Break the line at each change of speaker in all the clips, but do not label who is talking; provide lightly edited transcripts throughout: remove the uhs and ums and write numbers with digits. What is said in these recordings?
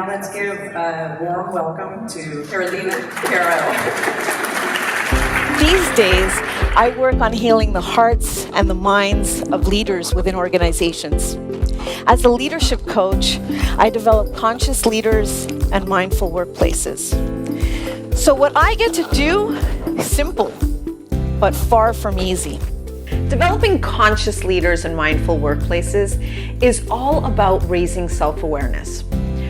let's give a warm welcome to Carolina Caro.
These days, I work on healing the hearts and the minds of leaders within organizations. As a leadership coach, I develop conscious leaders and mindful workplaces. So what I get to do is simple, but far from easy.
Developing conscious leaders and mindful workplaces is all about raising self-awareness.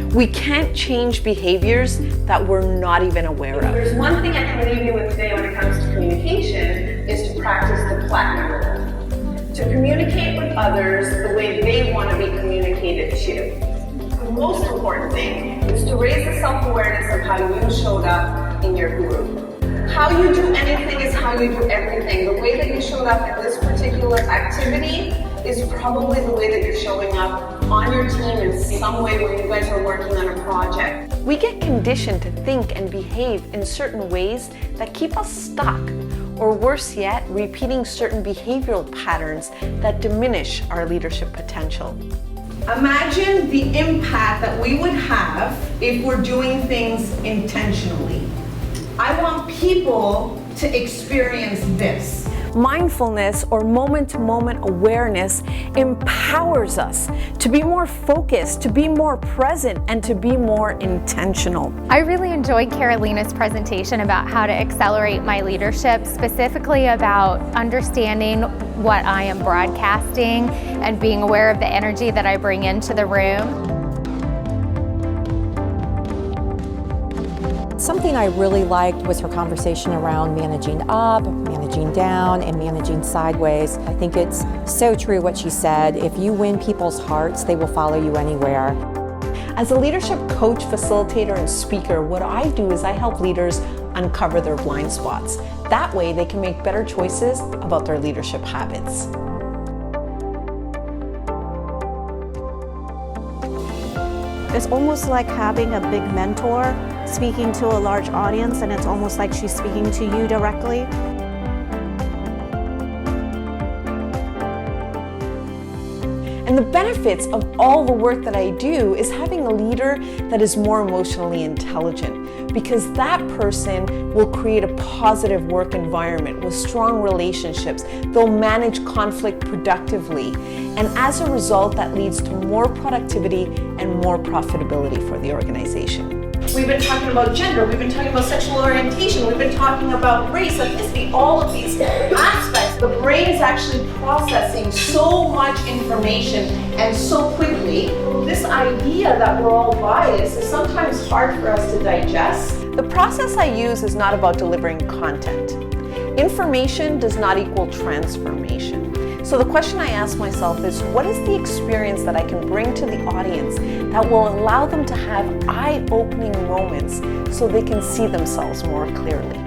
We can't change behaviors that we're not even aware of.
There's one thing I can leave you with today when it comes to communication is to practice the platinum rule. To communicate with others the way they want to be communicated to. The most important thing is to raise the self-awareness of how you showed up in your group. How you do anything is how you do everything. The way that you showed up at this particular activity is probably the way that you're showing up on your team in some way when you guys are working on a project.
We get conditioned to think and behave in certain ways that keep us stuck, or worse yet, repeating certain behavioral patterns that diminish our leadership potential.
Imagine the impact that we would have if we're doing things intentionally. I want people to experience this.
Mindfulness, or moment-to-moment awareness, empowers us to be more focused, to be more present, and to be more intentional.
I really enjoyed Carolina's presentation about how to accelerate my leadership, specifically about understanding what I am broadcasting and being aware of the energy that I bring into the room.
Something I really liked was her conversation around managing up, managing down, and managing sideways. I think it's so true what she said. If you win people's hearts, they will follow you anywhere.
As a leadership coach, facilitator, and speaker, what I do is I help leaders uncover their blind spots. That way they can make better choices about their leadership habits.
It's almost like having a big mentor speaking to a large audience, and it's almost like she's speaking to you directly.
And the benefits of all the work that I do is having a leader that is more emotionally intelligent, because that person will create a positive work environment with strong relationships. They'll manage conflict productively. And as a result, that leads to more productivity and more profitability for the organization.
We've been talking about gender, we've been talking about sexual orientation, we've been talking about race, ethnicity, all of these aspects. The brain is actually processing so much information and so quickly. This idea that we're all biased is sometimes hard for us to digest.
The process I use is not about delivering content. Information does not equal transformation. So the question I ask myself is, what is the experience that I can bring to the audience that will allow them to have eye-opening moments so they can see themselves more clearly?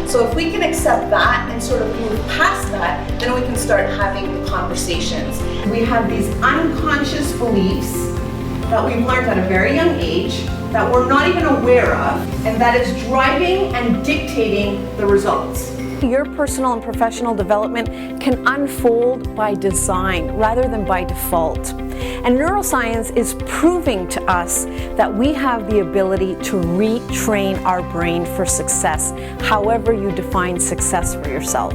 So if we can accept that and sort of move past that, then we can start having the conversations. We have these unconscious beliefs that we've learned at a very young age that we're not even aware of, and that is driving and dictating the results.
Your personal and professional development can unfold by design rather than by default. And neuroscience is proving to us that we have the ability to retrain our brain for success, however you define success for yourself.